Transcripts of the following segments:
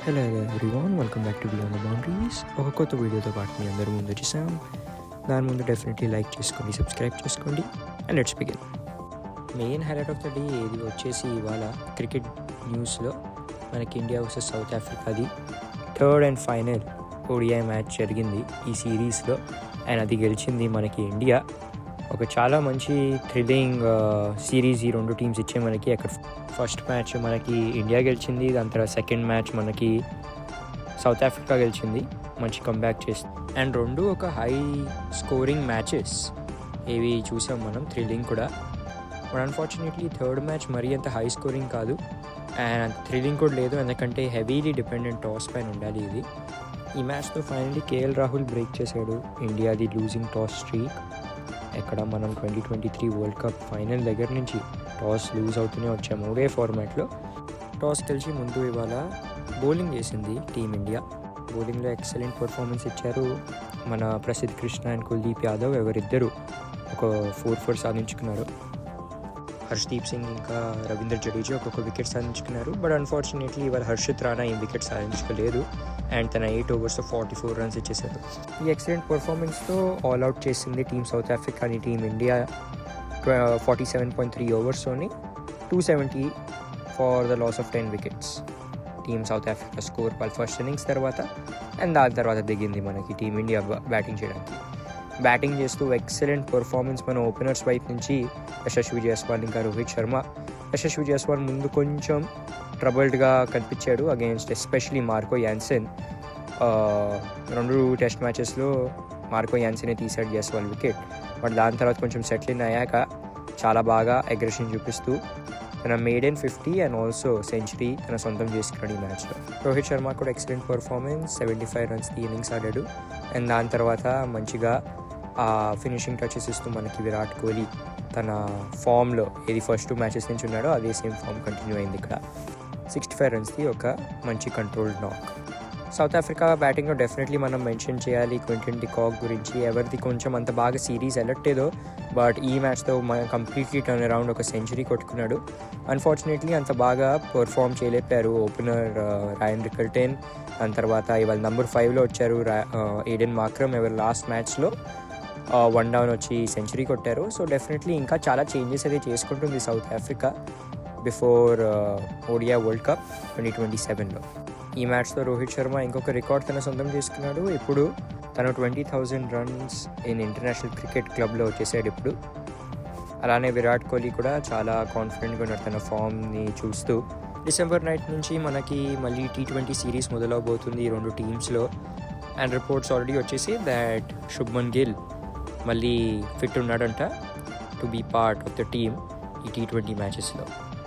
Hello everyone, welcome back to beyond the boundaries. ఒక కొత్త వీడియోతో పాటు మీ అందరి ముందు వచ్చేసాం. దాని ముందు డెఫినెట్లీ లైక్ చేసుకోండి, సబ్స్క్రైబ్ చేసుకోండి and let's begin. Main highlight of the day ఇది వచ్చేసి ఇవాళ క్రికెట్ న్యూస్లో మనకి ఇండియా వర్సెస్ సౌత్ ఆఫ్రికాది third and final ODI match జరిగింది ఈ సిరీస్లో. అండ్ అది గెలిచింది మనకి ఇండియా. ఒక చాలా మంచి థ్రిల్లింగ్ సిరీస్ ఈ రెండు టీమ్స్ ఇచ్చే మనకి. అక్కడ ఫస్ట్ మ్యాచ్ మనకి ఇండియా గెలిచింది, దాని తర్వాత సెకండ్ మ్యాచ్ మనకి సౌత్ ఆఫ్రికా గెలిచింది, మంచి కంబ్యాక్ చేస్తుంది. అండ్ రెండు ఒక హై స్కోరింగ్ మ్యాచెస్ ఏవి చూసాం మనం, థ్రిల్లింగ్ కూడా. బట్ అన్ఫార్చునేట్లీ థర్డ్ మ్యాచ్ మరీ అంత హై స్కోరింగ్ కాదు అండ్ థ్రిల్లింగ్ కూడా లేదు, ఎందుకంటే హెవీలీ డిపెండెంట్ టాస్ పైన ఉండాలి ఇది. ఈ మ్యాచ్తో ఫైనల్లీ కేఎల్ రాహుల్ బ్రేక్ చేశాడు ఇండియాది లూజింగ్ టాస్ స్ట్రీక్. ఎక్కడ మనం 2023 వరల్డ్ కప్ ఫైనల్ దగ్గర నుంచి టాస్ లూజ్ అవుతూనే వచ్చాము. ఒకే ఫార్మాట్లో టాస్ గెలిచి ముందు ఇవాళ బౌలింగ్ చేసింది టీమిండియా. బౌలింగ్లో ఎక్సలెంట్ పర్ఫార్మెన్స్ ఇచ్చారు మన ప్రసిద్ధ్ కృష్ణ అండ్ కుల్దీప్ యాదవ్. ఎవరిద్దరు ఒక 4 సాధించుకున్నారు. హర్షదీప్ సింగ్ ఇంకా రవీంద్ర జడేజా ఒక్కొక్క వికెట్ సాధించుకున్నారు. బట్ అన్ఫార్చునేట్లీ ఇవాళ హర్షిత్ రాణా ఏం వికెట్ సాధించుకోలేదు అండ్ తన 8 overs 44 runs ఇచ్చేశారు. ఈ ఎక్సలెంట్ పర్ఫార్మెన్స్తో ఆల్అవుట్ చేసింది టీమ్ సౌత్ ఆఫ్రికాని టీమ్ ఇండియా 47.3 ఓవర్స్లోని 270 for the loss of 10 wickets. Team South Africa score వాళ్ళ ఫస్ట్ ఇన్నింగ్స్ తర్వాత. అండ్ దాని తర్వాత దిగింది మనకి టీమిండియా బ్యాటింగ్ చేయడానికి. బ్యాటింగ్ చేస్తూ ఎక్సలెంట్ పర్ఫార్మెన్స్ మన ఓపెనర్స్ వైపు నుంచి యశస్వి జైస్వాల్ ఇంకా రోహిత్ శర్మ. యశస్వి జైస్వాల్ ముందు కొంచెం ట్రబుల్డ్గా కనిపించాడు against especially Marco Jansen. 2 test మ్యాచెస్లో మార్కో యాన్సెనే తీశాడు జైస్వాల్ వికెట్. బట్ దాని తర్వాత కొంచెం సెటిల్ ఇన్ అయ్యాక చాలా బాగా అగ్రెషన్ చూపిస్తూ తన మేడెన్ 50 అండ్ ఆల్సో సెంచరీ తన సొంతం చేసుకున్నాడు ఈ మ్యాచ్లో. రోహిత్ శర్మ కూడా ఎక్సలెంట్ పర్ఫార్మెన్స్, 75 runs ఇన్నింగ్స్ ఆడాడు. అండ్ దాని తర్వాత మంచిగా ఫినిషింగ్ టచెస్ ఇస్తూ మనకి విరాట్ కోహ్లీ తన ఫామ్లో ఏది ఫస్ట్ 2 మ్యాచెస్ నుంచి ఉన్నాడో అదే సేమ్ ఫామ్ కంటిన్యూ అయింది. ఇక్కడ 65 runs ఒక మంచి కంట్రోల్డ్ నాక్. సౌత్ ఆఫ్రికా బ్యాటింగ్లో డెఫినెట్లీ మనం మెన్షన్ చేయాలి క్వింటన్ డి కాక్ గురించి. ఎవరిది కొంచెం అంత బాగా సిరీస్ వెళ్ళట్లేదో బట్ ఈ మ్యాచ్తో కంప్లీట్లీ టర్న్ అరౌండ్ ఒక సెంచరీ కొట్టుకున్నాడు. అన్ఫార్చునేట్లీ అంత బాగా పర్ఫామ్ చేయలేపారు ఓపెనర్ రాయన్ రికల్టన్. దాని తర్వాత ఇవాళ నెంబర్ 5లో వచ్చారు ఏడెన్ మార్క్రమ్. ఎవరు లాస్ట్ మ్యాచ్లో 1 down వచ్చి సెంచరీ కొట్టారు. సో డెఫినెట్లీ ఇంకా చాలా చేంజెస్ అయితే చేసుకుంటుంది South Africa before ODI World Cup 2027లో. ఈ మ్యాచ్తో రోహిత్ శర్మ ఇంకొక రికార్డ్ తన సొంతం చేసుకున్నాడు. ఇప్పుడు తను 20,000 runs ఇన్ ఇంటర్నేషనల్ క్రికెట్ క్లబ్లో వచ్చేసాడు ఇప్పుడు. అలానే విరాట్ కోహ్లీ కూడా చాలా కాన్ఫిడెంట్గా ఉన్నాడు తన ఫామ్ని చూస్తూ. డిసెంబర్ 9 నుంచి మనకి మళ్ళీ T20 సిరీస్ మొదలవబోతుంది ఈ రెండు టీమ్స్లో. అండ్ రిపోర్ట్స్ ఆల్రెడీ వచ్చేసి దాట్ శుభ్మన్ గిల్ మళ్ళీ ఫిట్ ఉన్నాడంట to be part of the team ఈ T20 మ్యాచెస్లో.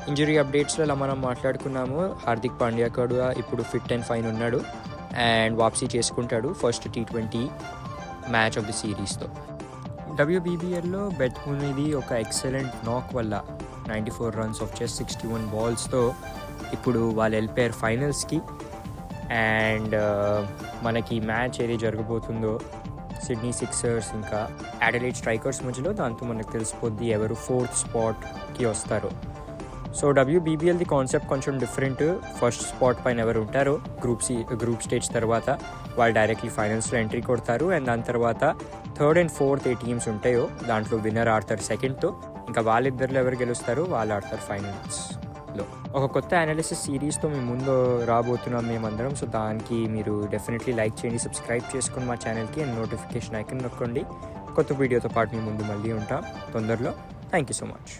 ఇంజరీ అప్డేట్స్లో ఇలా మనం మాట్లాడుకున్నాము. హార్దిక్ పాండ్యా కూడా ఇప్పుడు ఫిట్ అండ్ ఫైన్ ఉన్నాడు అండ్ వాపసీ చేసుకుంటాడు first T20 match of the సిరీస్తో. WBBLలో బెట్ ఇది ఒక ఎక్సలెంట్ నాక్ వల్ల 94 runs ఆఫ్ జస్ట్ 61 balls ఇప్పుడు వాళ్ళు వెళ్ళిపోయారు ఫైనల్స్కి. అండ్ మనకి మ్యాచ్ ఏది జరగబోతుందో సిడ్నీ సిక్సర్స్ ఇంకా అడిలైడ్ స్ట్రైకర్స్ మధ్యలో, దాంతో మనకు తెలిసిపోద్ది ఎవరు 4th spotకి వస్తారో. సో WBBLది కాన్సెప్ట్ కొంచెం డిఫరెంట్. ఫస్ట్ స్పాట్ పైన ఎవరు ఉంటారో గ్రూప్ స్టేజ్ తర్వాత వాళ్ళు డైరెక్ట్లీ ఫైనల్స్లో ఎంట్రీ కొడతారు. అండ్ దాని తర్వాత 3rd and 4th A teams ఉంటాయో దాంట్లో విన్నర్ ఆడతారు సెకండ్తో. ఇంకా వాళ్ళిద్దరిలో ఎవరు గెలుస్తారో వాళ్ళు ఆడతారు ఫైనల్స్లో. ఒక కొత్త అనాలిసిస్ సిరీస్తో మేము ముందు రాబోతున్నాం మేమందరం. సో దానికి మీరు డెఫినెట్లీ లైక్ చేయండి, సబ్స్క్రైబ్ చేసుకుని మా ఛానల్కి అండ్ నోటిఫికేషన్ ఐకన్ నొక్కండి. కొత్త వీడియోతో పాటు మీ ముందు మళ్ళీ ఉంటాం తొందరలో. Thank you so much.